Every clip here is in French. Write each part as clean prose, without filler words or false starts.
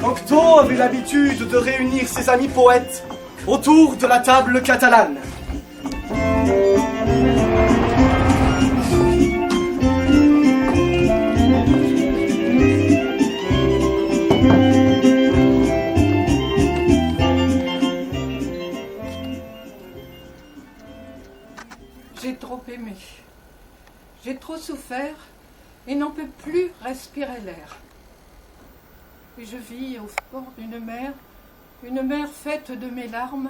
Cocteau avait l'habitude de réunir ses amis poètes autour de la table catalane. J'ai trop aimé. J'ai trop souffert et n'en peux plus respirer l'air. Et je vis au fond d'une mer, une mer faite de mes larmes,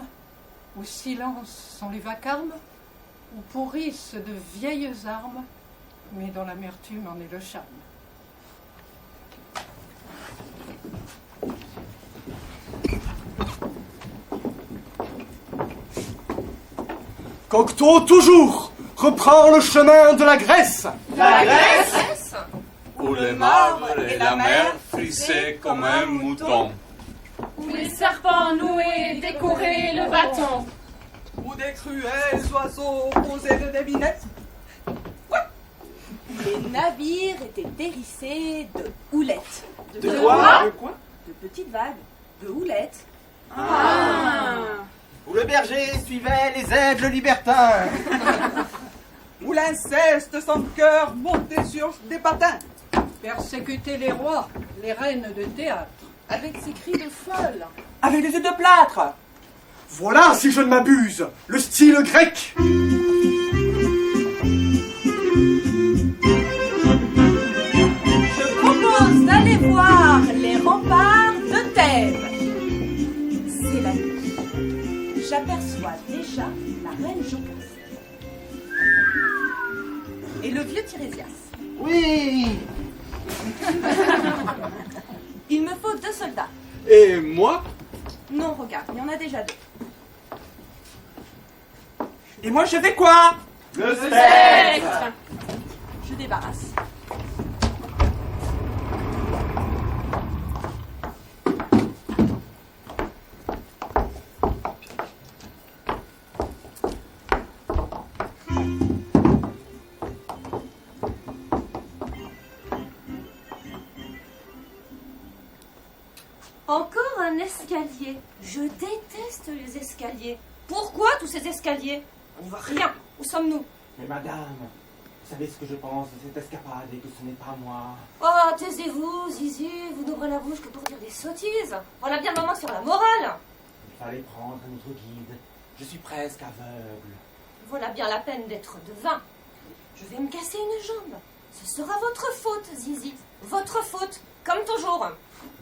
où silence sont les vacarmes, où pourrissent de vieilles armes, mais dont l'amertume en est le charme. Cocteau, toujours, reprend le chemin de la Grèce. La Grèce, où le marbre et la mer frissaient comme un mouton, où les serpents noués décoraient le bâton, où des cruels oiseaux posaient de devinettes. Les navires étaient hérissés de houlettes. De quoi? De petites vagues, de houlettes. Où le berger suivait les aigles libertins. Où l'inceste sans cœur montait sur des patins. Persécuter les rois, les reines de théâtre, Avec ses cris de folle. Avec des yeux de plâtre. Voilà, si je ne m'abuse, le style grec. Je propose d'aller voir les remparts de Thèbes. C'est la nuit. J'aperçois déjà la reine Jocaste. Et le vieux Tirésias. Oui. Il me faut 2 soldats. et moi, Non, regarde, il y en a déjà 2. Et moi je fais quoi? Le spectre. Je débarrasse. Encore un escalier. Je déteste les escaliers. Pourquoi tous ces escaliers? On n'y voit rien. Où sommes-nous? Mais madame, vous savez ce que je pense de cette escapade et que ce n'est pas moi. Oh, taisez-vous, Zizi. Vous n'ouvrez la bouche que pour dire des sottises. Voilà bien le moment sur la morale. Il fallait prendre un autre guide. Je suis presque aveugle. Voilà bien la peine d'être devin. Je vais me casser une jambe. Ce sera votre faute, Zizi. Votre faute, comme toujours.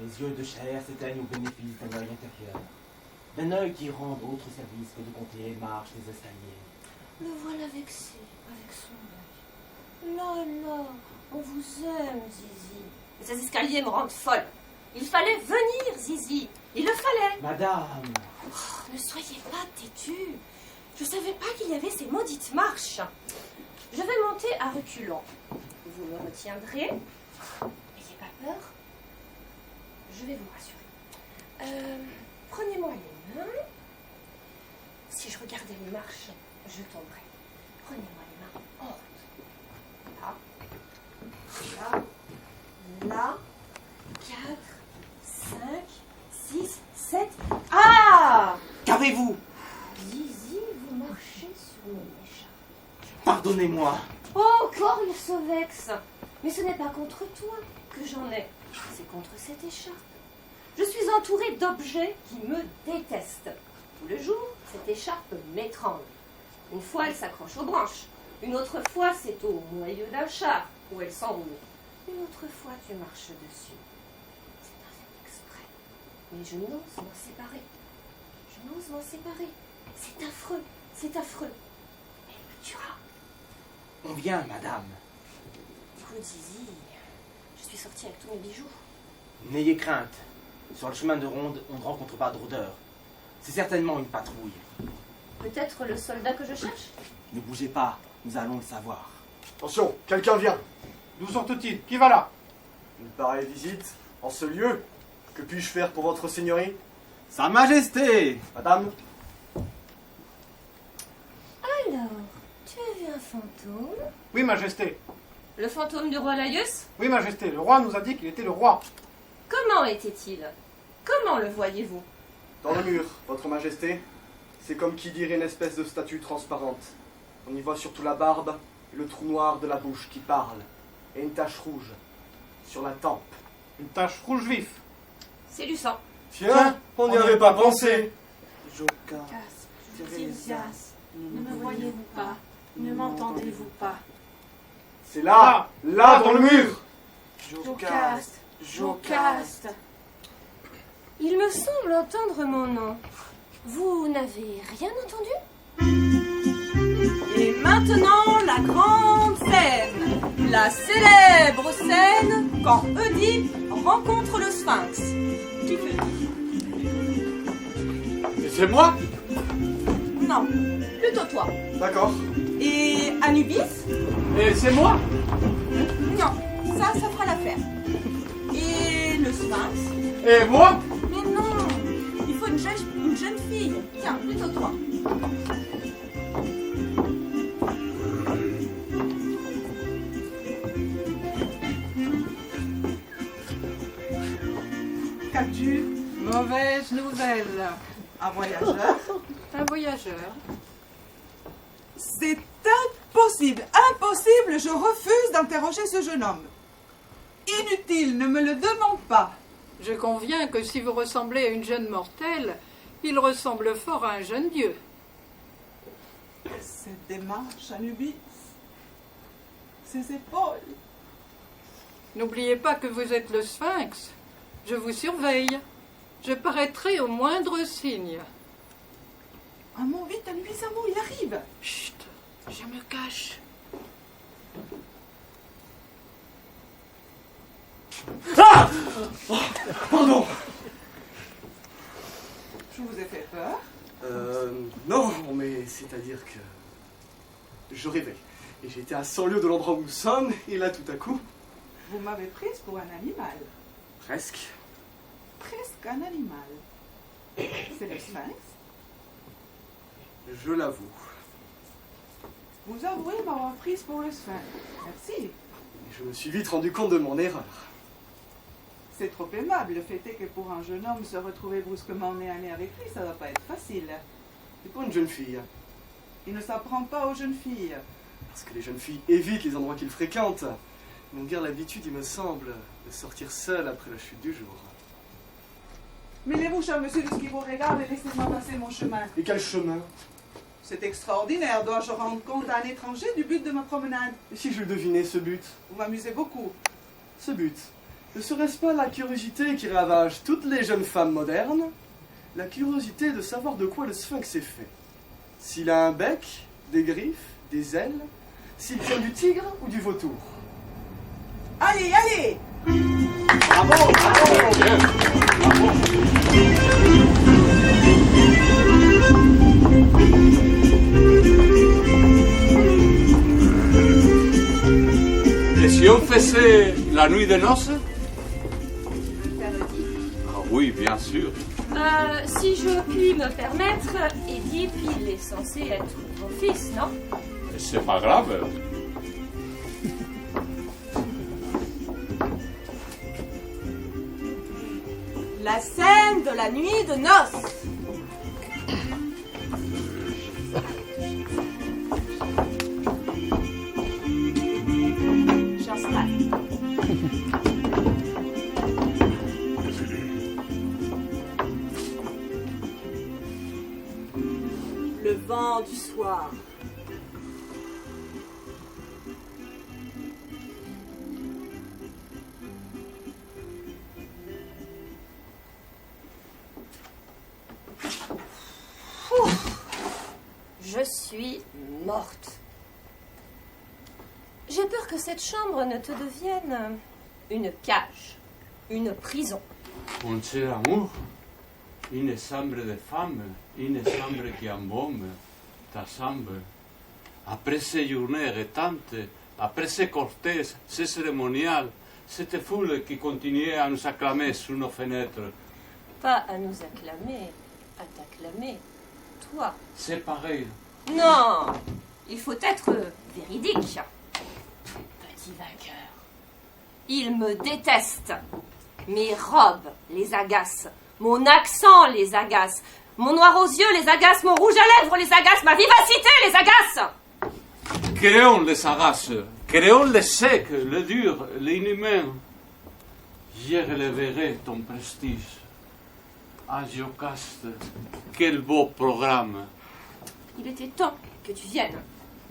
Les yeux de chair s'éteignent au bénéfice d'un œil intérieur. D'un œil qui rend d'autres services que de compter les marches des escaliers. Le voilà vexé avec son œil. Là, là, on vous aime, Zizi. Mais ces escaliers me rendent folle. Il fallait venir, Zizi. Il le fallait. Madame, Ne soyez pas têtu. Je savais pas qu'il y avait ces maudites marches. Je vais monter à reculons. Vous me retiendrez. N'ayez pas peur. Je vais vous rassurer. Prenez-moi les mains. Si je regardais les marches, je tomberais. Prenez-moi les mains en route. Là. Là. Là. 4, 5, 6, 7. Ah! qu'avez-vous? Zizi, vous marchez sur mon écharpe. Pardonnez-moi. Oh, encore il se vexe. Mais ce n'est pas contre toi que j'en ai. C'est contre cette écharpe. Je suis entourée d'objets qui me détestent. Tout le jour, cette écharpe m'étrangle. Une fois, elle s'accroche aux branches. Une autre fois, c'est au moyeu d'un char où elle s'enroule. Une autre fois, tu marches dessus. C'est un fait exprès. Mais je n'ose m'en séparer. Je n'ose m'en séparer. C'est affreux. C'est affreux. Elle me tuera. On vient, madame. Écoute, Zizi, je suis sortie avec tous mes bijoux. N'ayez crainte. Sur le chemin de ronde, on ne rencontre pas de rôdeurs. C'est certainement une patrouille. Peut-être le soldat que je cherche? Ne bougez pas, nous allons le savoir. Attention, quelqu'un vient. D'où sortent-ils? Qui va là? Une pareille visite, en ce lieu. Que puis-je faire pour votre seigneurie? Sa Majesté! Madame? Alors, tu as vu un fantôme? Oui, Majesté. Le fantôme du roi Laïus? Oui, Majesté. Le roi nous a dit qu'il était le roi. Comment était-il? Comment le voyez-vous? Dans le mur, votre majesté. C'est comme qui dirait une espèce de statue transparente. On y voit surtout la barbe et le trou noir de la bouche qui parle. Et une tache rouge sur la tempe. Une tache rouge vif. C'est du sang. Tiens, on n'y avait pas pensé. Jocaste, Tiresias, ne me voyez-vous pas? Ne m'entendez-vous pas? C'est là, là dans le mur. Jocaste, Jocaste. Il me semble entendre mon nom. Vous n'avez rien entendu? Et maintenant, la grande scène. La célèbre scène quand Oedipe rencontre le Sphinx. Qui fait? Et c'est moi? Non, plutôt toi. D'accord. Et Anubis? Et c'est moi? Non, ça fera l'affaire. Et le Sphinx? Et moi? Mais non, il faut une jeune fille. Tiens, plutôt toi. Qu'as-tu? Mauvaise nouvelle. Un voyageur? Un voyageur. C'est impossible, impossible, je refuse d'interroger ce jeune homme. Inutile, ne me le demande pas. Je conviens que si vous ressemblez à une jeune mortelle, il ressemble fort à un jeune dieu. Cette démarche, Anubis, ses épaules. N'oubliez pas que vous êtes le Sphinx. Je vous surveille. Je paraîtrai au moindre signe. Un mot, vite, Anubis, un mot, il arrive. Chut, je me cache. Ah! Oh, pardon. Je vous ai fait peur. Non, mais c'est-à-dire que je rêvais. Et j'étais à 100 lieues de l'endroit où nous sommes, et là, tout à coup... Vous m'avez prise pour un animal. Presque. Presque un animal. C'est le Sphinx. Je l'avoue. Vous avouez m'avoir prise pour le Sphinx. Merci. Et je me suis vite rendu compte de mon erreur. C'est trop aimable. Le fait est que pour un jeune homme, se retrouver brusquement nez à nez avec lui, ça ne va pas être facile. Et pour une jeune fille, Il ne s'apprend pas aux jeunes filles. parce que les jeunes filles évitent les endroits qu'ils fréquentent. Ils n'ont guère l'habitude, il me semble, de sortir seules après la chute du jour. Mêlez-vous, cher monsieur, de ce qui vous regarde et laissez-moi passer mon chemin. Et quel chemin? C'est extraordinaire. Dois-je rendre compte à un étranger du but de ma promenade? Et si je devinais ce but? Vous m'amusez beaucoup. Ce but, ne serait-ce pas la curiosité qui ravage toutes les jeunes femmes modernes? La curiosité de savoir de quoi le sphinx est fait. S'il a un bec, des griffes, des ailes, s'il tient du tigre ou du vautour. Allez, allez! Bravo, bravo! Et si on faisait la nuit de noces? Ah oui, bien sûr. Si je puis me permettre, Oedipe, il est censé être mon fils, non? C'est pas grave. La scène de la nuit de noces. J'installe. vent du soir. Je suis morte. J'ai peur que cette chambre ne te devienne une cage, une prison. Un seul amour, une chambre de femme, une chambre qui embaume ta chambre. Après ces journées irritantes, après ces cortèges, ces cérémoniales, cette foule qui continuait à nous acclamer sous nos fenêtres. Pas à nous acclamer, à t'acclamer, toi. C'est pareil. Non, il faut être véridique. Petit vainqueur. Il me déteste. Mes robes les agacent. Mon accent les agace. Mon noir aux yeux les agace. Mon rouge à lèvres les agace. Ma vivacité les agace. Créons les agaces. Créons les secs, les durs, les inhumains. Je releverai ton prestige. Ah, Jocaste, quel beau programme. Il était temps que tu viennes.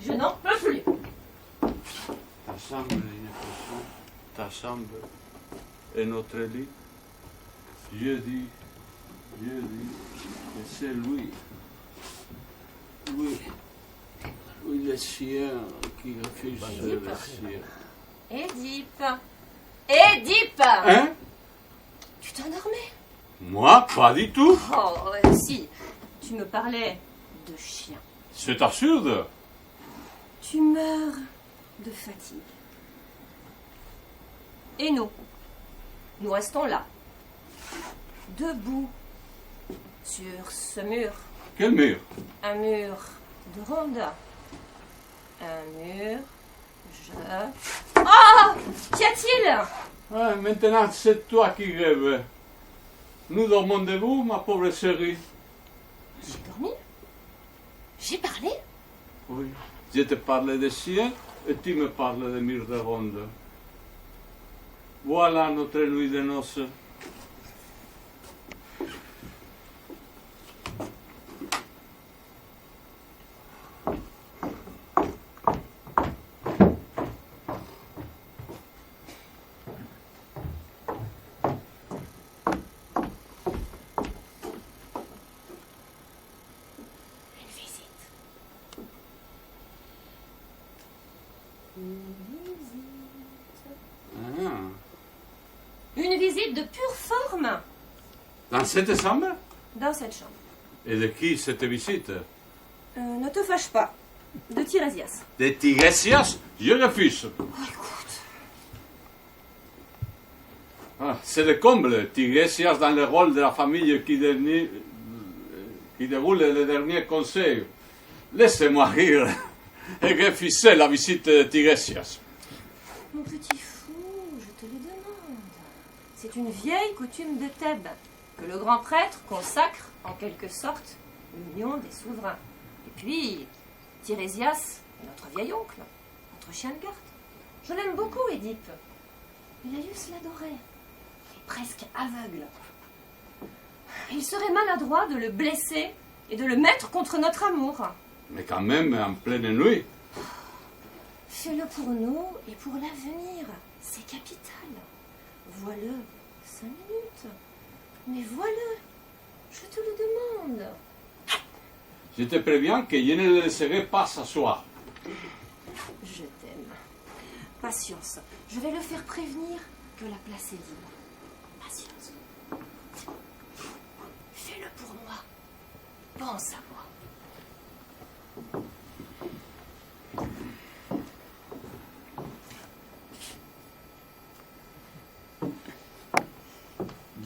Je n'en peux plus. Ta chambre est une prison. Ta chambre est notre lit. Je dis que c'est lui. Oui, le chien qui refuse le chien. Édipe. Édipe. Hein? Tu t'endormais? Moi, pas du tout. Oh, si. Tu me parlais de chien. C'est absurde. Tu meurs de fatigue. Et nous restons là, debout, sur ce mur. Quel mur? Un mur de ronde. Un mur, Oh! Qu'y a-t-il? Ah, maintenant, c'est toi qui rêves. Nous dormons debout, ma pauvre chérie. J'ai dormi? J'ai parlé? Oui. Je te parlais de chien et tu me parles de mur de ronde. Voilà notre nuit de noces. Une visite de pure forme. Dans cette chambre? Dans cette chambre. Et de qui cette visite? Ne te fâche pas. De Tiresias. De Tiresias? Je refuse. Oh, écoute. Ah, c'est le comble. Tiresias dans le rôle de la famille qui déroule le dernier conseil. Laissez-moi rire et refuser la visite de Tiresias. Mon petit fou, je te le demande. C'est une vieille coutume de Thèbes que le grand prêtre consacre en quelque sorte l'union des souverains. Et puis, Tiresias est notre vieil oncle, notre chien de garde. Je l'aime beaucoup, Édipe. Laius l'adorait. Il est presque aveugle. Il serait maladroit de le blesser et de le mettre contre notre amour. Mais quand même, en pleine nuit. Fais-le pour nous et pour l'avenir. C'est capital. Vois-le 5 minutes. Mais vois-le. Je te le demande. Je te préviens que je ne le laisserai pas s'asseoir. Je t'aime. Patience. Je vais le faire prévenir que la place est libre. Patience. Fais-le pour moi. Pense à moi.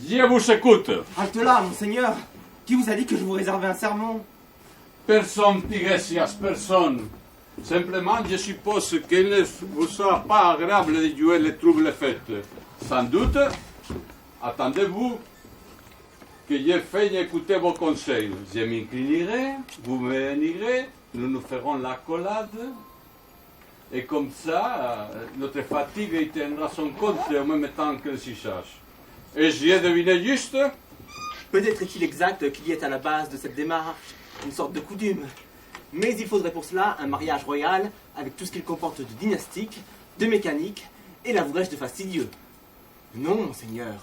Je vous écoute. Halte là, monseigneur. Qui vous a dit que je vous réservais un sermon? Personne, Tiresias, personne. Simplement, je suppose qu'il ne vous sera pas agréable de jouer les troubles fêtes. Sans doute, attendez-vous que je fasse écouter vos conseils. Je m'inclinerai, vous m'unirez, nous ferons l'accolade. Et comme ça, notre fatigue y tiendra son compte en même temps que le sissage. Et j'y ai deviné juste? Peut-être est-il exact qu'il y ait à la base de cette démarche une sorte de coutume Mais il faudrait pour cela un mariage royal avec tout ce qu'il comporte de dynastique, de mécanique et l'avouerage de fastidieux. Non, monseigneur.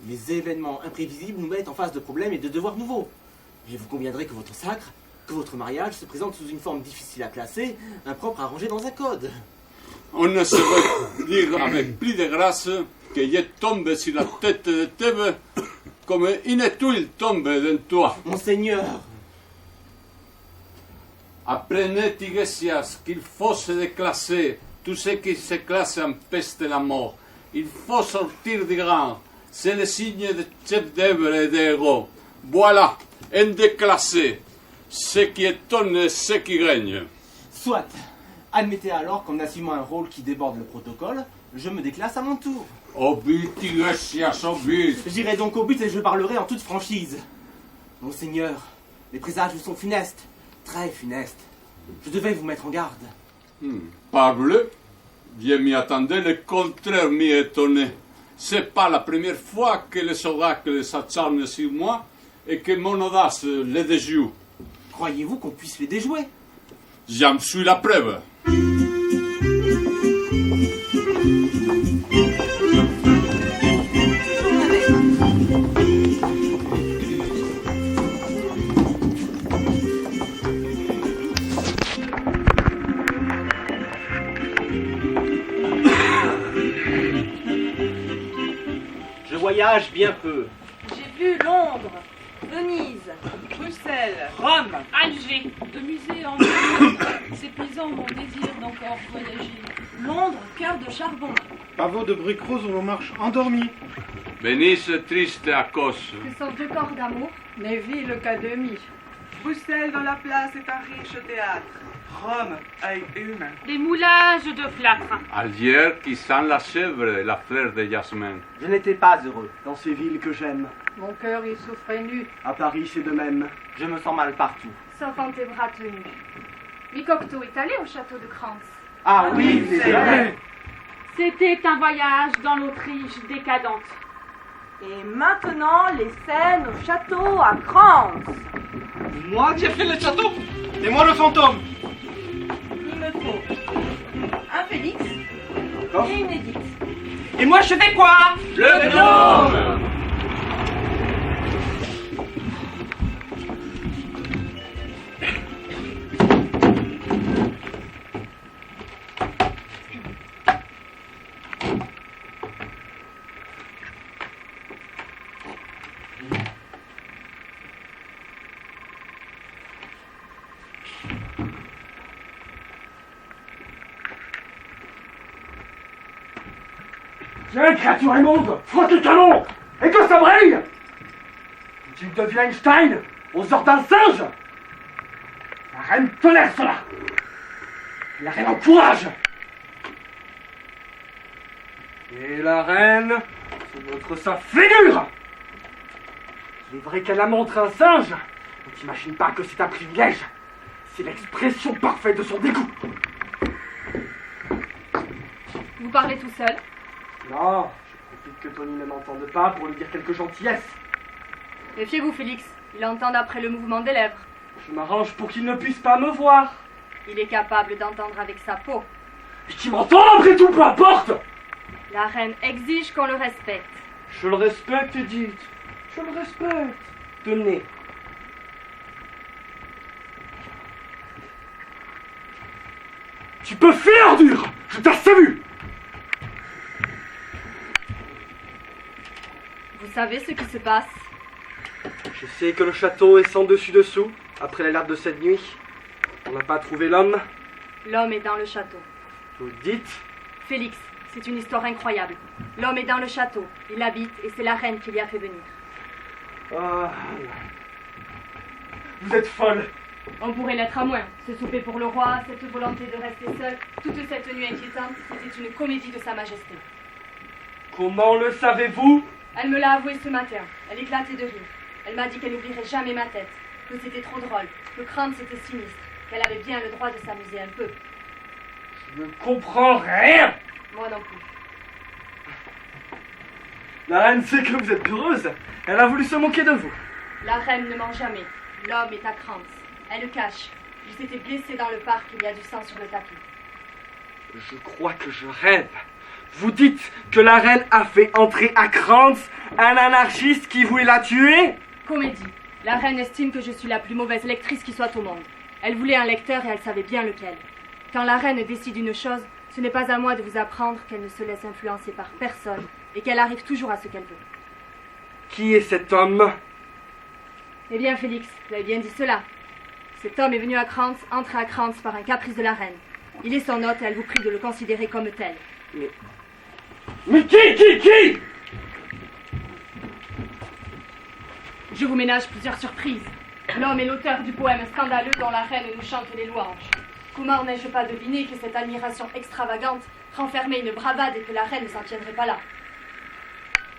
Les événements imprévisibles nous mettent en face de problèmes et de devoirs nouveaux. Et vous conviendrez que votre sacre, que votre mariage se présente sous une forme difficile à classer, impropre à ranger dans un code. On ne saurait dire avec plus de grâce que je tombe sur la tête de Thèbes comme une étoile tombe d'un toit. Monseigneur, Apprenez, Tigesias, qu'il faut se déclasser. Tout ce qui se classe empeste la mort. Il faut sortir du rang. C'est le signe de chef d'œuvre et d'héros. Voilà, un déclassé. Ce qui étonne et ce qui règne. soit. Admettez alors qu'en assumant un rôle qui déborde le protocole, je me déclasse à mon tour. Au but, Tigesias, au but. J'irai donc au but et je parlerai en toute franchise. Monseigneur, les présages vous sont funestes, très funestes. Je devais vous mettre en garde. Parbleu, je m'y attendais, le contraire m'y étonnait. C'est pas la première fois que les oracles s'acharnent sur moi et que mon audace les déjoue. Croyez-vous qu'on puisse les déjouer? J'en suis la preuve. Je voyage bien peu. J'ai vu Londres, Venise, Bruxelles, Rome. Alger, de musée en musée, s'épuisant mon désir d'encore voyager. Londres, cœur de charbon. Pavot de briques roses où l'on marche endormi. Venise triste à cause. Ce sont deux corps d'amour, mais ville qu'à demi. Bruxelles dans la place est un riche théâtre. Rome a une. Des moulages de plâtre. Alger qui sent la chèvre et la fleur de jasmin. Je n'étais pas heureux dans ces villes que j'aime. Mon cœur y souffrait nu, À Paris, c'est de même. Je me sens mal partout. Sauf en tes bras tenus. Micocto est allé au château de Crans. Ah oui, c'est vrai. C'était un voyage dans l'Autriche décadente. Et maintenant, les scènes au château à Crans. Moi qui ai fait le château. Et moi le fantôme. Il me faut un Félix et une Édith. Et moi je fais quoi? Le gnome! Tiens, créature immonde, frotte le canon et que ça brille. Tu deviens Einstein aux ordres d'un singe. La reine tolère cela. La reine encourage. Et la reine se montre sa figure. Il est vrai qu'elle a montré un singe, mais t'imagines pas que c'est un privilège. C'est l'expression parfaite de son dégoût. Vous parlez tout seul. Non, je profite que Tony ne m'entende pas pour lui dire quelques gentillesses. Méfiez-vous, Félix. Il entend d'après le mouvement des lèvres. Je m'arrange pour qu'il ne puisse pas me voir. Il est capable d'entendre avec sa peau. Et qui m'entend après tout, peu importe. La reine exige qu'on le respecte. Je le respecte, Edith. Je le respecte. Tenez. Tu peux faire, ordure. Je t'ai assez vu. Vous savez ce qui se passe? Je sais que le château est sans dessus-dessous, après l'alerte de cette nuit. On n'a pas trouvé l'homme. L'homme est dans le château. Vous dites? Félix, c'est une histoire incroyable. L'homme est dans le château. Il habite et c'est la reine qui l'y a fait venir. Ah. Vous êtes folle. On pourrait l'être à moins. Ce souper pour le roi, cette volonté de rester seul, toute cette nuit inquiétante, c'était une comédie de Sa Majesté. Comment le savez-vous? Elle me l'a avoué ce matin. Elle éclatait de rire. Elle m'a dit qu'elle n'oublierait jamais ma tête, que c'était trop drôle, que Crans était sinistre, qu'elle avait bien le droit de s'amuser un peu. Je ne comprends rien. Moi non plus. La reine sait que vous êtes heureuse. Elle a voulu se moquer de vous. La reine ne ment jamais. L'homme est à Crans. Elle le cache. Il s'était blessé dans le parc, il y a du sang sur le tapis. Je crois que je rêve. Vous dites que la reine a fait entrer à Krantz un anarchiste qui voulait la tuer? Comédie. La reine estime que je suis la plus mauvaise lectrice qui soit au monde. Elle voulait un lecteur et elle savait bien lequel. Quand la reine décide une chose, ce n'est pas à moi de vous apprendre qu'elle ne se laisse influencer par personne et qu'elle arrive toujours à ce qu'elle veut. Qui est cet homme? Eh bien, Félix, vous avez bien dit cela. Cet homme est venu à Krantz, entré à Krantz par un caprice de la reine. Il est son hôte et elle vous prie de le considérer comme tel. Mais qui? Je vous ménage plusieurs surprises. L'homme est l'auteur du poème scandaleux dont la reine nous chante les louanges. Comment n'ai-je pas deviné que cette admiration extravagante renfermait une bravade et que la reine ne s'en tiendrait pas là?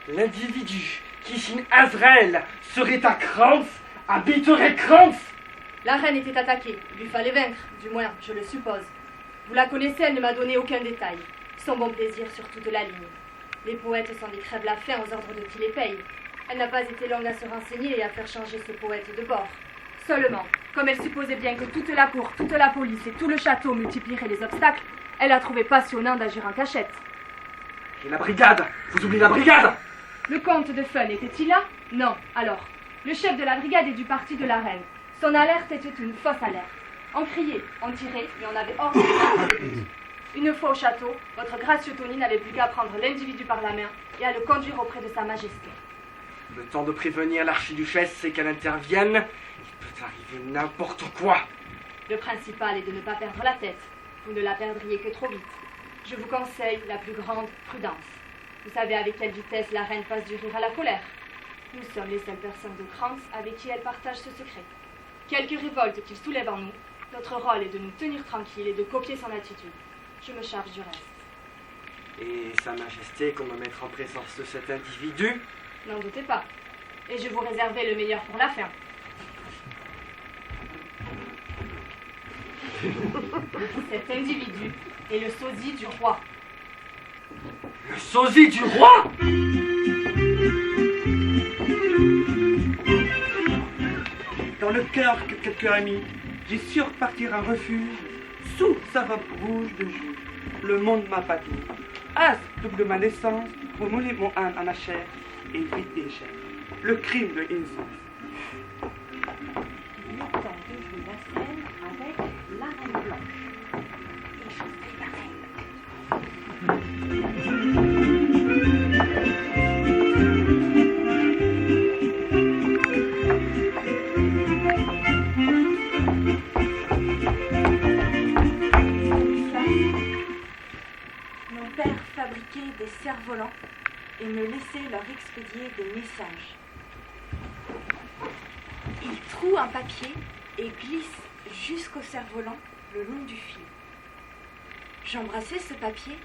L'individu qui signe Azrael serait à Krantz, habiterait Krantz. La reine était attaquée. Il lui fallait vaincre, du moins, je le suppose. Vous la connaissez, elle ne m'a donné aucun détail. Son bon plaisir sur toute la ligne. Les poètes sont des crèves-la-faim aux ordres de qui les paye. Elle n'a pas été longue à se renseigner et à faire changer ce poète de bord. Seulement, comme elle supposait bien que toute la cour, toute la police et tout le château multiplieraient les obstacles, elle a trouvé passionnant d'agir en cachette. Et la brigade? Vous oubliez la brigade? Le comte de Fun était-il là? Non. Alors, le chef de la brigade est du parti de la reine. Son alerte était une fausse alerte. On criait, on tirait, mais on avait hors de but. Une fois au château, votre gracieux Tony n'avait plus qu'à prendre l'individu par la main et à le conduire auprès de sa majesté. Le temps de prévenir l'archiduchesse et qu'elle intervienne, il peut arriver n'importe quoi. Le principal est de ne pas perdre la tête. Vous ne la perdriez que trop vite. Je vous conseille la plus grande prudence. Vous savez avec quelle vitesse la reine passe du rire à la colère. Nous sommes les seules personnes de Krantz avec qui elle partage ce secret. Quelque révolte qu'il soulève en nous, notre rôle est de nous tenir tranquilles et de copier son attitude. Je me charge du reste. Et Sa Majesté qu'on me mettre en présence de cet individu? N'en doutez pas. Et je vous réservais le meilleur pour la fin. Cet individu est le sosie du roi. Le sosie du roi? Dans le cœur que quelqu'un a mis, j'ai su repartir un refuge sous sa robe rouge de joue. Le monde m'a battu. As, double ma naissance, remouler mon âme à ma chair et vite des chairs. Le crime de innocence. Il est temps de jouer la scène avec la reine blanche. Et je suis la reine. Mon père fabriquait des cerfs-volants et me laissait leur expédier des messages. Il troue un papier et glisse jusqu'au cerf-volant le long du fil. J'embrassais ce papier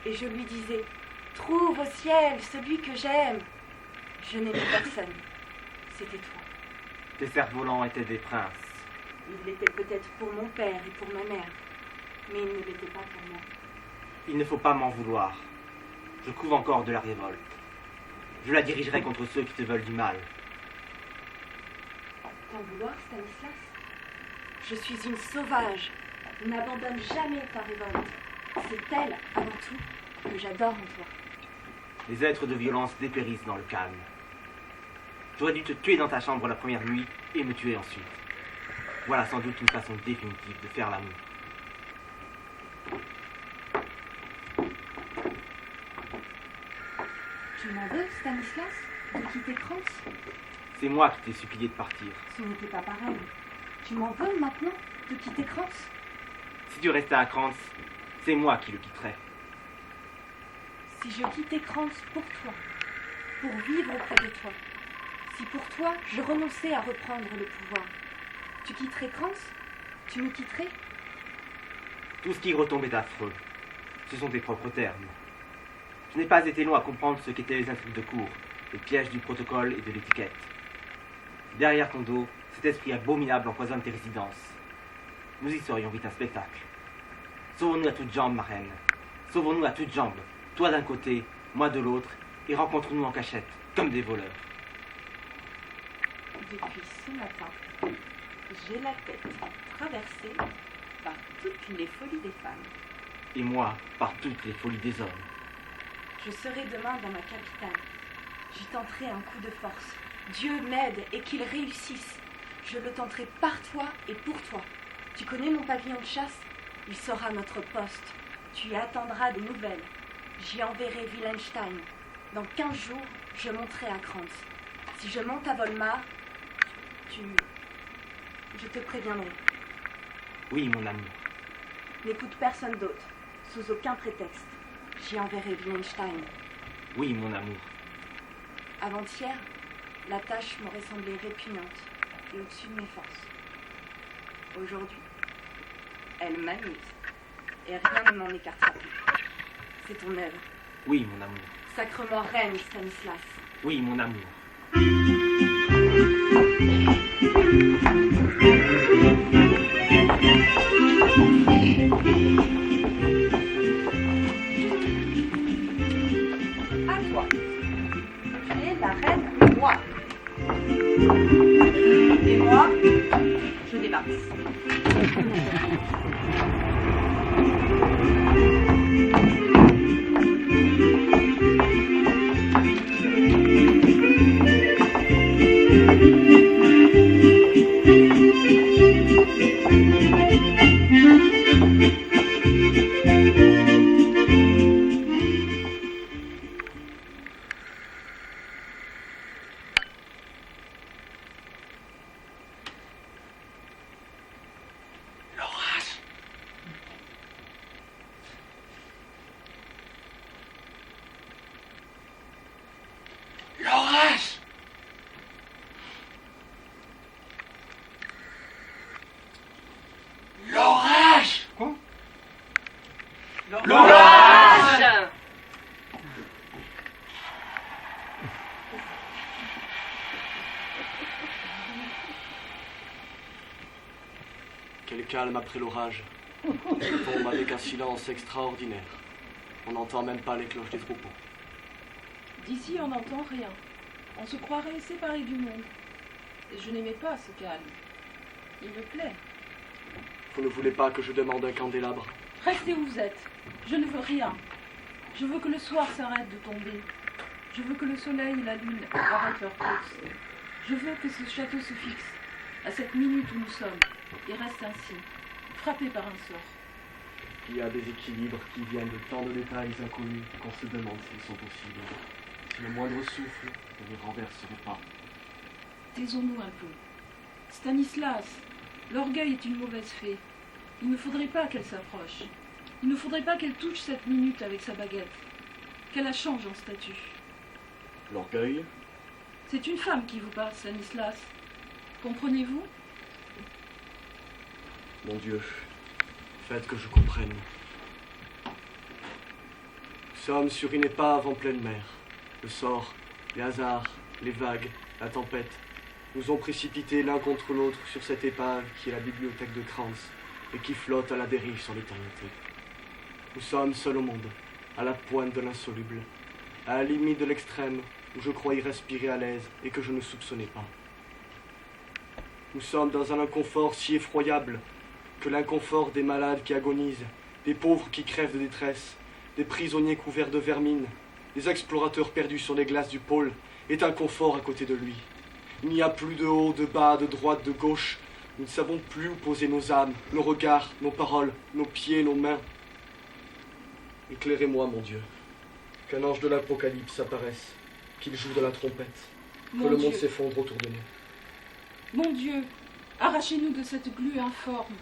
et je lui disais « Trouve au ciel celui que j'aime !» Je n'aimais personne. C'était toi. Tes cerfs-volants étaient des princes. Il l'était peut-être pour mon père et pour ma mère, mais il ne l'était pas pour moi. Il ne faut pas m'en vouloir. Je couve encore de la révolte. Je la dirigerai contre ceux qui te veulent du mal. T'en vouloir, Stanislas? Je suis une sauvage. N'abandonne jamais ta révolte. C'est elle, avant tout, que j'adore en toi. Les êtres de violence dépérissent dans le calme. J'aurais dû te tuer dans ta chambre la première nuit et me tuer ensuite. Voilà sans doute une façon définitive de faire l'amour. Tu m'en veux, Stanislas, de quitter Krantz? C'est moi qui t'ai supplié de partir. Ce n'était pas pareil. Tu m'en veux maintenant de quitter Krantz? Si tu restais à Krantz, c'est moi qui le quitterais. Si je quittais Krantz pour toi, pour vivre auprès de toi, si pour toi je renonçais à reprendre le pouvoir, tu quitterais Krantz? Tu me quitterais? Tout ce qui retombe est affreux. Ce sont tes propres termes. Je n'ai pas été long à comprendre ce qu'étaient les intrigues de cour, les pièges du protocole et de l'étiquette. Derrière ton dos, cet esprit abominable empoisonne tes résidences. Nous y serions vite un spectacle. Sauvons-nous à toutes jambes, ma reine. Sauvons-nous à toutes jambes. Toi d'un côté, moi de l'autre, et rencontre-nous en cachette, comme des voleurs. Depuis ce matin, j'ai la tête traversée par toutes les folies des femmes. Et moi, par toutes les folies des hommes. Je serai demain dans ma capitale. J'y tenterai un coup de force. Dieu m'aide et qu'il réussisse. Je le tenterai par toi et pour toi. Tu connais mon pavillon de chasse? Il sera notre poste. Tu y attendras des nouvelles. J'y enverrai Wilhelmstein. Dans 15 jours, je monterai à Kranz. Si je monte à Volmar, je te préviendrai. Oui, mon amour. N'écoute personne d'autre, sous aucun prétexte. J'y enverrai Wilhelmstein. Oui, mon amour. Avant-hier, la tâche m'aurait semblé répugnante et au-dessus de mes forces. Aujourd'hui, elle m'amuse et rien ne m'en écartera plus. C'est ton œuvre. Oui, mon amour. Sacrement reine, Stanislas. Oui, mon amour. À toi. Tu es la reine roi. Et moi, je débarque. Quel calme après l'orage. Il tombe avec un silence extraordinaire. On n'entend même pas les cloches des troupeaux. D'ici, on n'entend rien. On se croirait séparés du monde. Et je n'aimais pas ce calme. Il me plaît. Vous ne voulez pas que je demande un candélabre? Restez où vous êtes. Je ne veux rien. Je veux que le soir s'arrête de tomber. Je veux que le soleil et la lune arrêtent leur course. Je veux que ce château se fixe à cette minute où nous sommes et reste ainsi, frappé par un sort. Il y a des équilibres qui viennent de tant de détails inconnus qu'on se demande s'ils sont possibles. Si le moindre souffle ne les renverserait pas. Taisons-nous un peu. Stanislas, l'orgueil est une mauvaise fée. Il ne faudrait pas qu'elle s'approche. Il ne faudrait pas qu'elle touche cette minute avec sa baguette. Qu'elle la change en statue. L'orgueil? C'est une femme qui vous parle, Stanislas. Comprenez-vous? Mon Dieu, faites que je comprenne. Nous sommes sur une épave en pleine mer. Le sort, les hasards, les vagues, la tempête nous ont précipités l'un contre l'autre sur cette épave qui est la bibliothèque de Kranz et qui flotte à la dérive sur l'éternité. Nous sommes seuls au monde, à la pointe de l'insoluble, à la limite de l'extrême où je croyais respirer à l'aise et que je ne soupçonnais pas. Nous sommes dans un inconfort si effroyable que l'inconfort des malades qui agonisent, des pauvres qui crèvent de détresse, des prisonniers couverts de vermine, des explorateurs perdus sur les glaces du pôle, est un confort à côté de lui. Il n'y a plus de haut, de bas, de droite, de gauche. Nous ne savons plus où poser nos âmes, nos regards, nos paroles, nos pieds, nos mains. Éclairez-moi, mon Dieu, qu'un ange de l'Apocalypse apparaisse, qu'il joue de la trompette, que le monde s'effondre autour de nous. Mon Dieu, arrachez-nous de cette glu informe.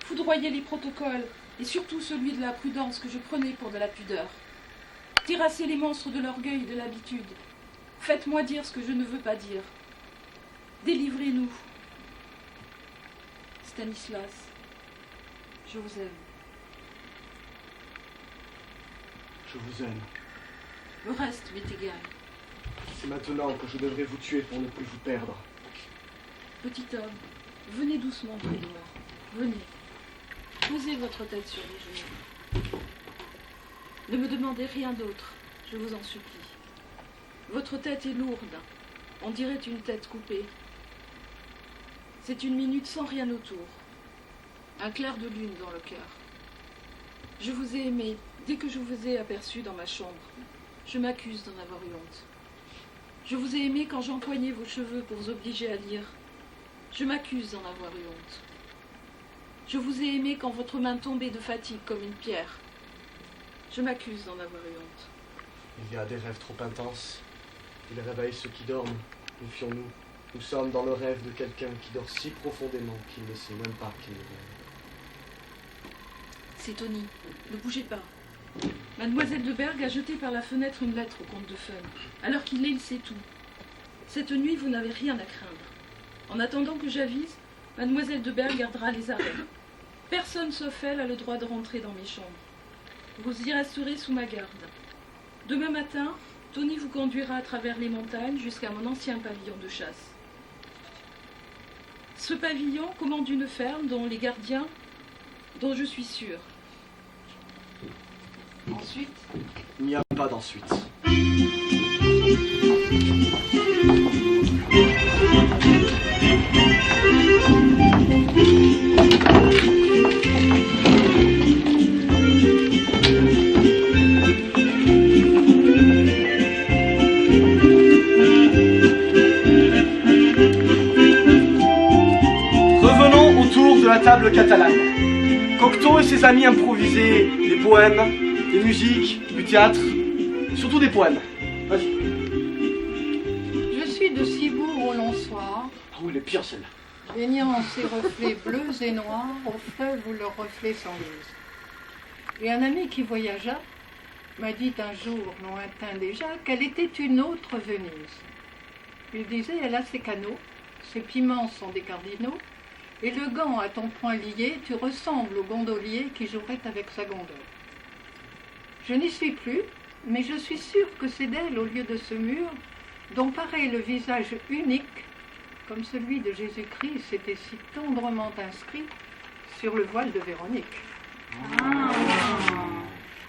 Foudroyez les protocoles, et surtout celui de la prudence que je prenais pour de la pudeur. Terrassez les monstres de l'orgueil et de l'habitude. Faites-moi dire ce que je ne veux pas dire. Délivrez-nous. Stanislas, je vous aime. Je vous aime. Le reste m'est égal. C'est maintenant que je devrais vous tuer pour ne plus vous perdre. Petit homme, venez doucement près de moi. Venez. Posez votre tête sur mes genoux. Ne me demandez rien d'autre, je vous en supplie. Votre tête est lourde, on dirait une tête coupée. C'est une minute sans rien autour. Un clair de lune dans le cœur. Je vous ai aimé dès que je vous ai aperçu dans ma chambre. Je m'accuse d'en avoir eu honte. Je vous ai aimé quand j'empoignais vos cheveux pour vous obliger à lire. Je m'accuse d'en avoir eu honte. Je vous ai aimé quand votre main tombait de fatigue comme une pierre. Je m'accuse d'en avoir eu honte. Il y a des rêves trop intenses. Ils réveillent ceux qui dorment. Méfions-nous. Nous sommes dans le rêve de quelqu'un qui dort si profondément qu'il ne sait même pas qu'il rêve. C'est Tony. Ne bougez pas. Mademoiselle de Berg a jeté par la fenêtre une lettre au comte de Fun, alors qu'il il sait tout. Cette nuit, vous n'avez rien à craindre. En attendant que j'avise, Mademoiselle de Berg gardera les arrêts. Personne sauf elle a le droit de rentrer dans mes chambres. Vous y resterez sous ma garde. Demain matin, Tony vous conduira à travers les montagnes jusqu'à mon ancien pavillon de chasse. Ce pavillon commande une ferme dont les gardiens, dont je suis sûre. Ensuite, Il n'y a pas d'ensuite. Revenons autour de la table catalane. Cocteau et ses amis improvisaient des poèmes, des musiques, du théâtre, surtout des poèmes. Vas-y. Je suis de Cibourg au long soir, Ah oui, les pires celle-là. baignant ses reflets bleus et noirs au fleuve où leurs reflets s'enlisent. Et un ami qui voyagea m'a dit un jour, lointain déjà, qu'elle était une autre Venise. Il disait, elle a ses canaux, ses piments sont des cardinaux, et le gant à ton poing lié, tu ressembles au gondolier qui jouerait avec sa gondole. Je n'y suis plus, mais je suis sûre que c'est d'elle, au lieu de ce mur, dont paraît le visage unique, comme celui de Jésus-Christ s'était si tendrement inscrit sur le voile de Véronique.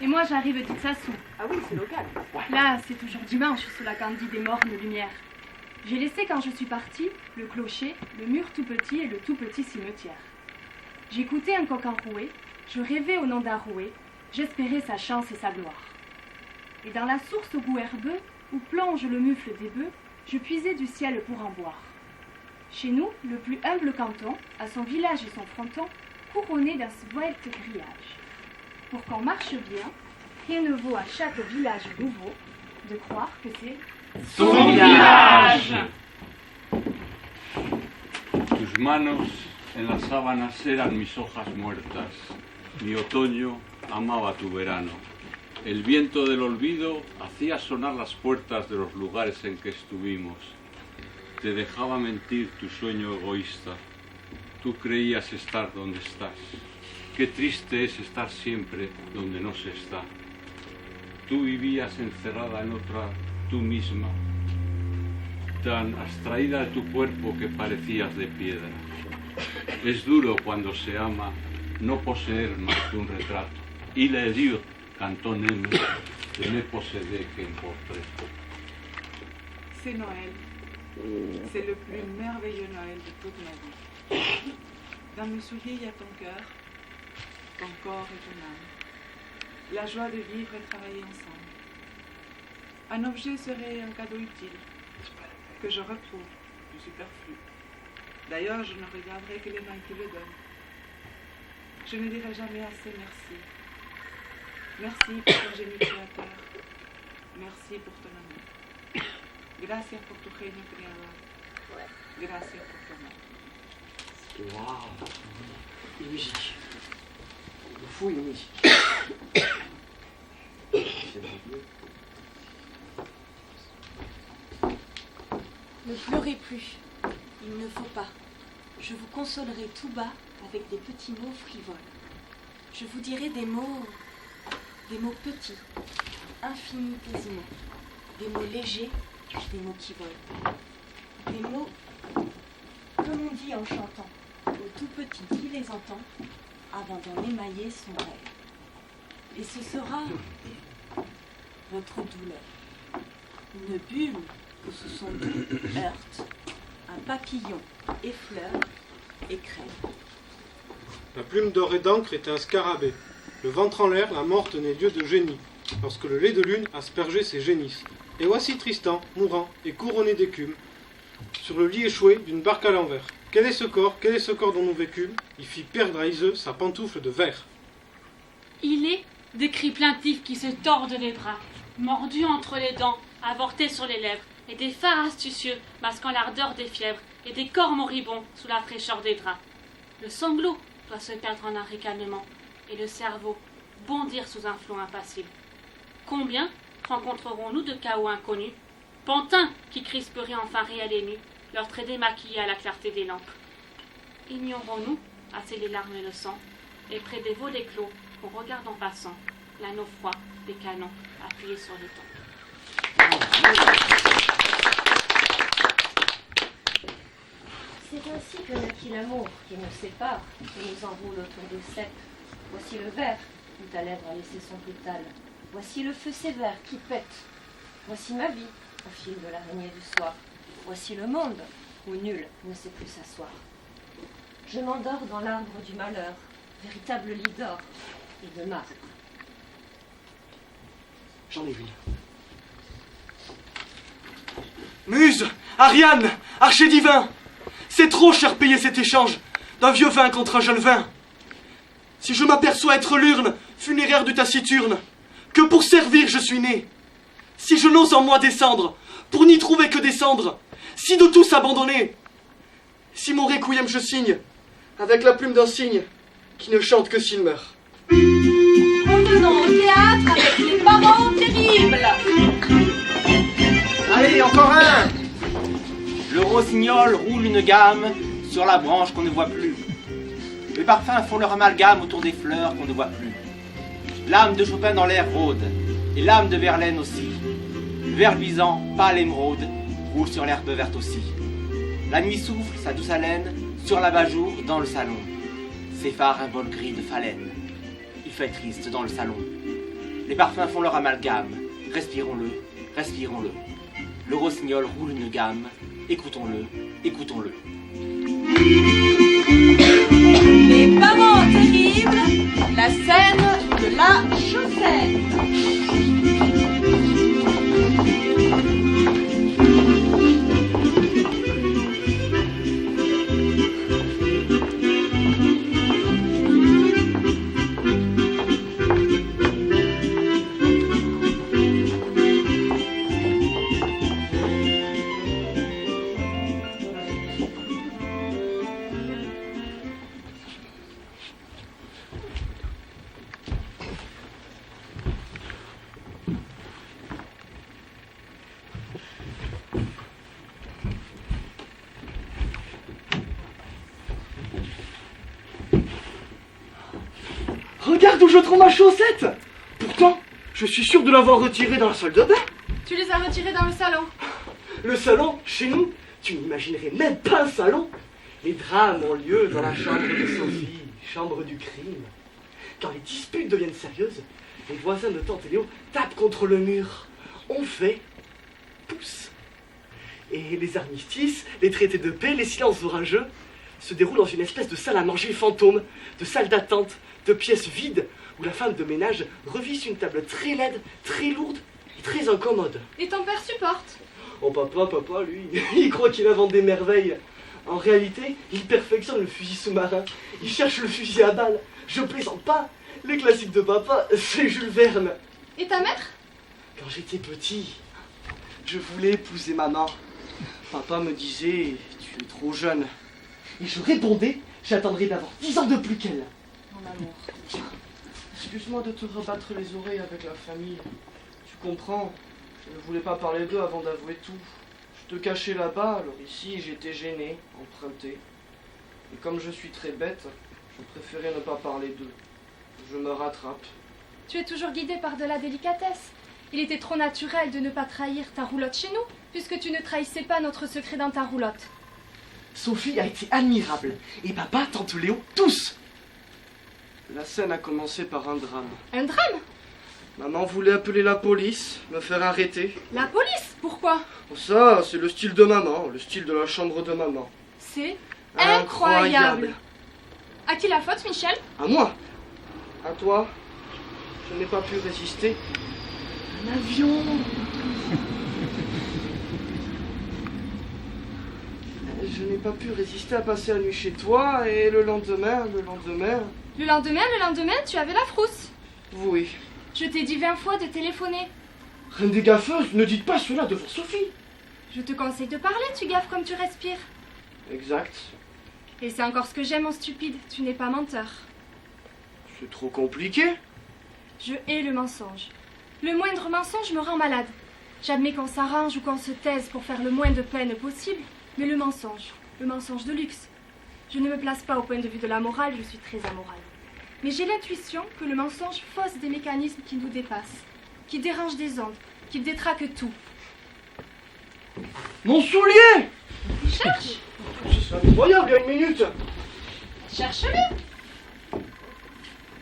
Et moi j'arrive d'Ixassou. Ah oui, c'est local. Là, c'est toujours dimanche sous la candide et morne lumière. J'ai laissé quand je suis partie le clocher, le mur tout petit et le tout petit cimetière. J'écoutais un coq enroué, je rêvais au nom d'Aroué, j'espérais sa chance et sa gloire. Et dans la source au goût herbeux, où plonge le mufle des bœufs, je puisais du ciel pour en boire. Chez nous, le plus humble canton a son village et son fronton couronnés d'un svelte grillage. Pour qu'on marche bien, rien ne vaut à chaque village nouveau de croire que c'est ¡Son village! Tus manos en las sábanas eran mis hojas muertas. Mi otoño amaba tu verano. El viento del olvido hacía sonar las puertas de los lugares en que estuvimos. Te dejaba mentir tu sueño egoísta. Tú creías estar donde estás. Qué triste es estar siempre donde no se está. Tú vivías encerrada en otra, tú misma, tan abstraída de tu cuerpo que parecías de piedra. Es duro cuando se ama no poseer más que un retrato. Il est dur quand on aime de ne posséder qu'un portrait. C'est Noël. C'est le plus merveilleux Noël de toute ma vie. Dans mes souliers, il y a ton cœur, ton corps et ton âme. La joie de vivre et travailler ensemble. Un objet serait un cadeau utile, que je retrouve, du superflu. D'ailleurs, je ne regarderai que les mains qui le donnent. Je ne dirai jamais assez merci. Merci pour ton génie créateur. Merci pour ton amour. Gracias por tu genio creador. Gracias por tu amor. Waouh. Une musique. Il nous faut une musique. Ne pleurez plus. Il ne faut pas. Je vous consolerai tout bas avec des petits mots frivoles. Je vous dirai des mots petits, infinitésimaux, des mots légers, des mots qui volent. Des mots, comme on dit en chantant, au tout petit qui les entend, avant d'en émailler son rêve. Et ce sera votre douleur. Une bulle où se sont doux heurtent, un papillon effleure et crème. La plume d'or et d'encre était un scarabée. Le ventre en l'air, la morte n'est lieu de génie, lorsque le lait de lune aspergeait ses génisses. Et voici Tristan, mourant et couronné d'écume, sur le lit échoué d'une barque à l'envers. Quel est ce corps dont nous vécûmes? Il fit perdre à Iseux sa pantoufle de verre. Il est des cris plaintifs qui se tordent les bras, mordus entre les dents, avortés sur les lèvres, et des phares astucieux masquant l'ardeur des fièvres, et des corps moribonds sous la fraîcheur des draps. Le sanglot doit se perdre en un ricanement, et le cerveau bondir sous un flot impassible. Combien rencontrerons-nous de chaos inconnus, pantins qui crisperaient enfin réels et nus, leurs traits démaquillés à la clarté des lampes? Ignorons-nous assez les larmes et le sang, et près des volets clos, on regarde en passant l'anneau froid des canons appuyés sur les temps. C'est ainsi que naquit l'amour qui nous sépare, qui nous enroule autour de cèpe. Voici le verre où ta lèvre a laissé son pétale. Voici le feu sévère qui pète. Voici ma vie au fil de l'araignée du soir. Voici le monde où nul ne sait plus s'asseoir. Je m'endors dans l'arbre du malheur, véritable lit d'or et de marbre. J'en ai une. Muse, Ariane, archer divin, c'est trop cher payer cet échange d'un vieux vin contre un jeune vin. Si je m'aperçois être l'urne funéraire du taciturne, que pour servir je suis né, si je n'ose en moi descendre, pour n'y trouver que des cendres, si de tous abandonné, si mon requiem je signe, avec la plume d'un cygne, qui ne chante que s'il meurt. Revenons au théâtre avec les parents terribles. Allez, encore un! Le rossignol roule une gamme sur la branche qu'on ne voit plus. Les parfums font leur amalgame autour des fleurs qu'on ne voit plus. L'âme de Chopin dans l'air rôde, et l'âme de Verlaine aussi. Vert luisant, pâle émeraude, roule sur l'herbe verte aussi. La nuit souffle sa douce haleine sur l'abat-jour dans le salon. S'effare un bol gris de phalène. Il fait triste dans le salon. Les parfums font leur amalgame. Respirons-le, respirons-le. Le rossignol roule une gamme. Écoutons-le, écoutons-le. Les parents terribles, la scène de la chaussette. Regarde où je trouve ma chaussette! Pourtant, je suis sûr de l'avoir retirée dans la salle de bain. Tu les as retirés dans le salon. Le salon, chez nous, tu n'imaginerais même pas un salon. Les drames ont lieu dans la chambre de Sophie, chambre du crime. Quand les disputes deviennent sérieuses, les voisins de Tante Léo tapent contre le mur. On fait pouce. Et les armistices, les traités de paix, les silences orageux se déroulent dans une espèce de salle à manger fantôme, de salle d'attente, de pièces vides où la femme de ménage revisse une table très laide, très lourde et très incommode. Et ton père supporte. Oh papa, lui, il croit qu'il invente des merveilles. En réalité, il perfectionne le fusil sous-marin. Il cherche le fusil à balles. Je plaisante pas. Les classiques de papa, c'est Jules Verne. Et ta mère? Quand j'étais petit, je voulais épouser maman. Papa me disait, tu es trop jeune. Et je répondais, j'attendrai d'avoir 10 ans de plus qu'elle. Mon amour, excuse-moi de te rebattre les oreilles avec la famille. Tu comprends, je ne voulais pas parler d'eux avant d'avouer tout. Je te cachais là-bas, alors ici j'étais gêné, emprunté. Et comme je suis très bête, je préférais ne pas parler d'eux. Je me rattrape. Tu es toujours guidé par de la délicatesse. Il était trop naturel de ne pas trahir ta roulotte chez nous, puisque tu ne trahissais pas notre secret dans ta roulotte. Sophie a été admirable, et papa, tante Léo, tous. La scène a commencé par un drame. Un drame? Maman voulait appeler la police, me faire arrêter. La police? Pourquoi? Ça, c'est le style de maman, le style de la chambre de maman. C'est Incroyable. À qui la faute, Michel? À moi. À toi. Je n'ai pas pu résister. Un avion. Je n'ai pas pu résister à passer la nuit chez toi et le lendemain... Le lendemain, tu avais la frousse. Oui. Je t'ai dit 20 fois de téléphoner. Reine des gaffeuses, ne dites pas cela devant Sophie. Je te conseille de parler, tu gaffes comme tu respires. Exact. Et c'est encore ce que j'aime, mon stupide, tu n'es pas menteur. C'est trop compliqué. Je hais le mensonge. Le moindre mensonge me rend malade. J'admets qu'on s'arrange ou qu'on se taise pour faire le moins de peine possible, mais le mensonge de luxe. Je ne me place pas au point de vue de la morale, je suis très amorale. Mais j'ai l'intuition que le mensonge fausse des mécanismes qui nous dépassent, qui dérangent des ondes, qui détraquent tout. Mon soulier! Cherche! C'est incroyable, il y a une minute! Cherche-le!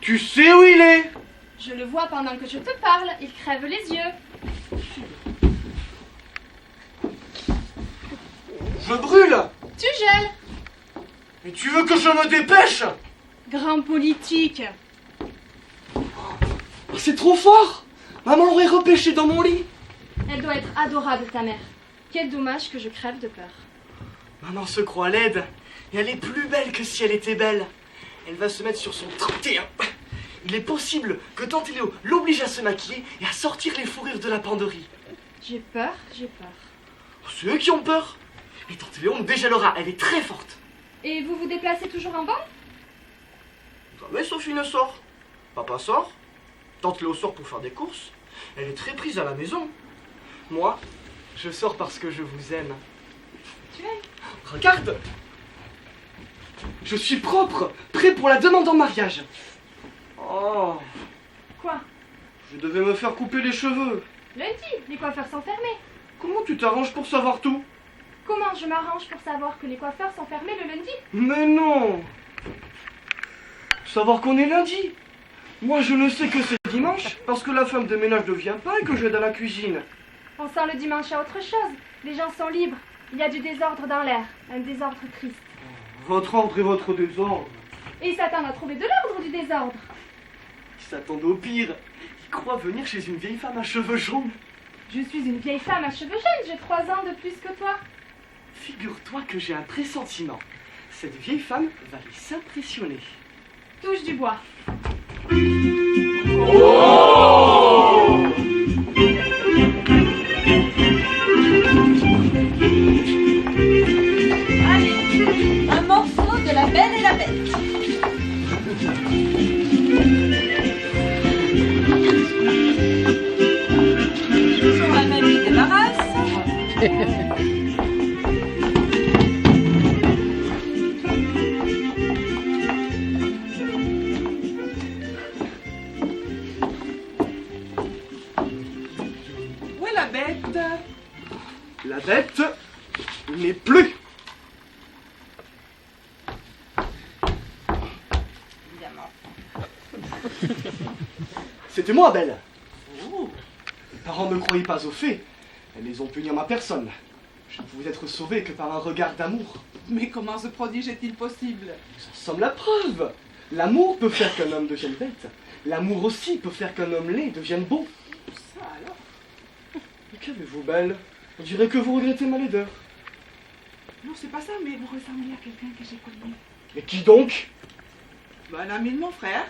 Tu sais où il est? Je le vois pendant que je te parle, il crève les yeux. Je brûle! Tu gèles! Mais tu veux que je me dépêche? Grand politique! C'est trop fort! Maman l'aurait repêché dans mon lit! Elle doit être adorable, ta mère. Quel dommage que je crève de peur. Maman se croit laide, et elle est plus belle que si elle était belle. Elle va se mettre sur son 31. Il est possible que Tante Léo l'oblige à se maquiller et à sortir les fourrures de la penderie. J'ai peur, j'ai peur. C'est eux qui ont peur. Et Tante Léo me dégèlera, elle est très forte. Et vous vous déplacez toujours en bande? Jamais Sophie ne sort. Papa sort. Tante Léo sort pour faire des courses. Elle est très prise à la maison. Moi, je sors parce que je vous aime. Tu aimes? Regarde! Je suis propre, prêt pour la demande en mariage. Oh! Quoi? Je devais me faire couper les cheveux. Lundi, les coiffeurs sont fermés. Comment tu t'arranges pour savoir tout? Comment je m'arrange pour savoir que les coiffeurs sont fermés le lundi? Mais non! Savoir qu'on est lundi. Moi, je ne sais que c'est dimanche, parce que la femme de ménage ne vient pas et que j'aide à la cuisine. On sent le dimanche à autre chose. Les gens sont libres. Il y a du désordre dans l'air. Un désordre triste. Votre ordre et votre désordre. Et Satan a trouvé de l'ordre du désordre. Ils s'attendent au pire. Ils croient venir chez une vieille femme à cheveux jaunes. Je suis une vieille femme à cheveux jaunes. J'ai 3 ans de plus que toi. Figure-toi que j'ai un pressentiment. Cette vieille femme va les impressionner. Touche du bois. Allez, un morceau de La Belle et la Bête. Toujours la même idée débarrasse. Où est la bête? La bête n'est plus. Évidemment. C'était moi, Belle. Oh. Les parents ne croyaient pas aux fées. Elles les ont punies en ma personne. Je ne pouvais être sauvé que par un regard d'amour. Mais comment ce prodige est-il possible? Nous en sommes la preuve. L'amour peut faire qu'un homme devienne bête. L'amour aussi peut faire qu'un homme laid devienne beau. Ça alors? Mais qu'avez-vous, Belle? On dirait que vous regrettez ma laideur. Non, c'est pas ça, mais vous ressemblez à quelqu'un que j'ai connu. Mais qui donc? Un ami de mon frère.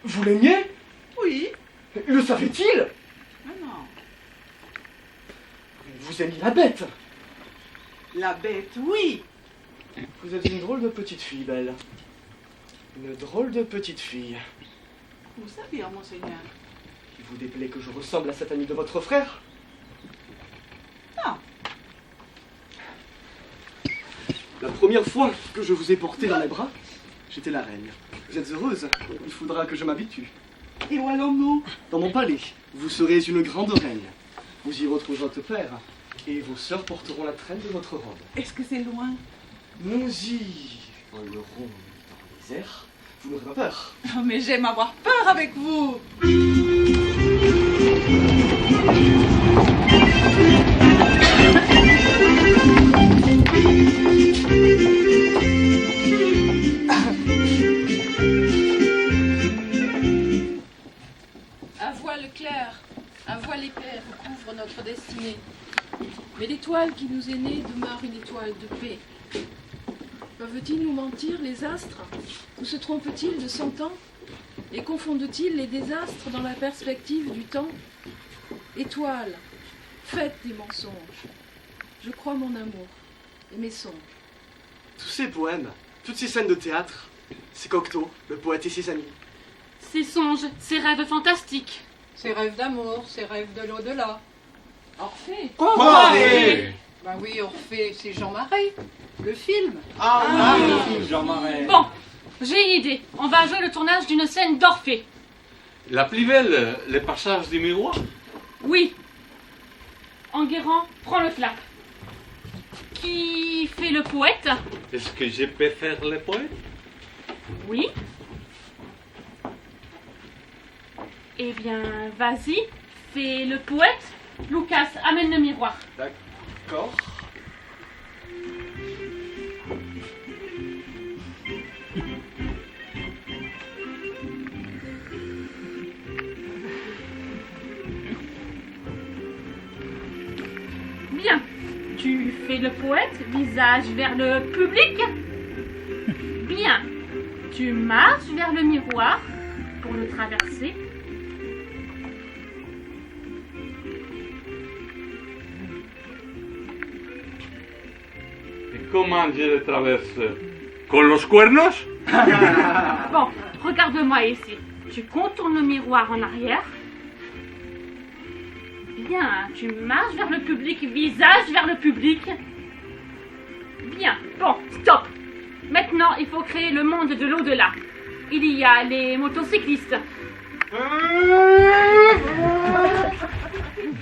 Vous l'aimiez? Oui. Le savait-il? Ah non. Vous aimiez la bête. La bête, oui. Vous êtes une drôle de petite fille, Belle. Une drôle de petite fille. Vous savez, monseigneur. Il vous déplaît que je ressemble à cet ami de votre frère? Non. La première fois que je vous ai porté dans les bras, j'étais la reine. Vous êtes heureuse? Il faudra que je m'habitue. Et où allons-nous? Dans mon palais. Vous serez une grande reine. Vous y retrouverez votre père. Et vos sœurs porteront la traîne de votre robe. Est-ce que c'est loin? Nous y volerons dans les airs. Vous n'aurez pas peur. Oh, mais j'aime avoir peur avec vous. l'étoile qui nous est née demeure une étoile de paix. Peuvent-ils nous mentir, les astres? Ou se trompent-ils de 100 ans? Et confondent-ils les désastres dans la perspective du temps? Étoile, faites des mensonges. Je crois mon amour et mes songes. Tous ces poèmes, toutes ces scènes de théâtre, c'est Cocteau, le poète et ses amis. Ces songes, ces rêves fantastiques. Ces rêves d'amour, ces rêves de l'au-delà. Orphée. Quoi, Orphée? Ben oui, Orphée, c'est Jean Marais, le film. Ah oui, Jean Marais. Bon, j'ai une idée. On va jouer le tournage d'une scène d'Orphée. La plus belle, le passage du miroir? Oui. Enguerrand, prends le flap. Qui fait le poète? Est-ce que je peux faire le poète? Oui. Eh bien, vas-y, fais le poète. Lucas, amène le miroir. D'accord. Bien. Tu fais le poète, visage vers le public. Bien. Tu marches vers le miroir pour le traverser. Et comment je le traverse? Con los cuernos? Bon, regarde-moi ici. Tu contournes le miroir en arrière. Bien, tu marches vers le public, visage vers le public. Bien, bon, stop. Maintenant, il faut créer le monde de l'au-delà. Il y a les motocyclistes.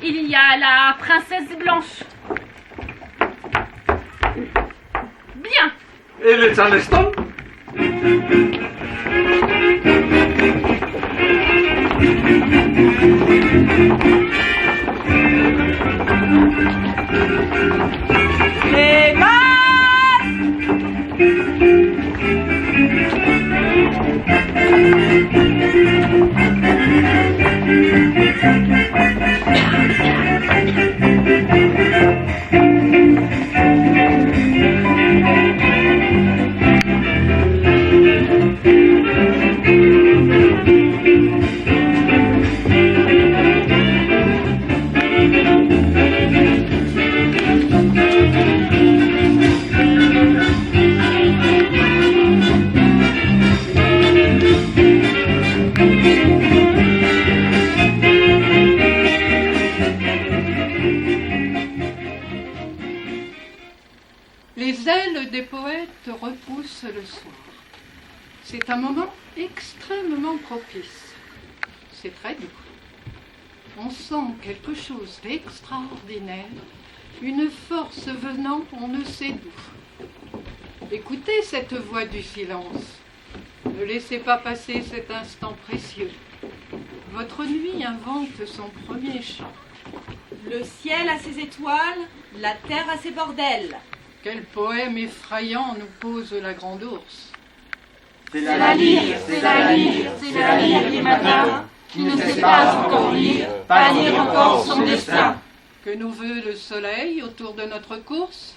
Il y a la princesse blanche. Bien. Et le Charleston? Les Les ailes des poètes repoussent le soir. C'est un moment extrêmement propice. C'est très doux. On sent quelque chose d'extraordinaire, une force venant on ne sait d'où. Écoutez cette voix du silence. Ne laissez pas passer cet instant précieux. Votre nuit invente son premier chant. Le ciel a ses étoiles, la terre a ses bordels. Quel poème effrayant nous pose la grande ours. C'est la lyre, c'est la lyre, c'est la lyre des matins, qui ne sait pas encore lire, pas lire encore son destin. Que nous veut le soleil autour de notre course?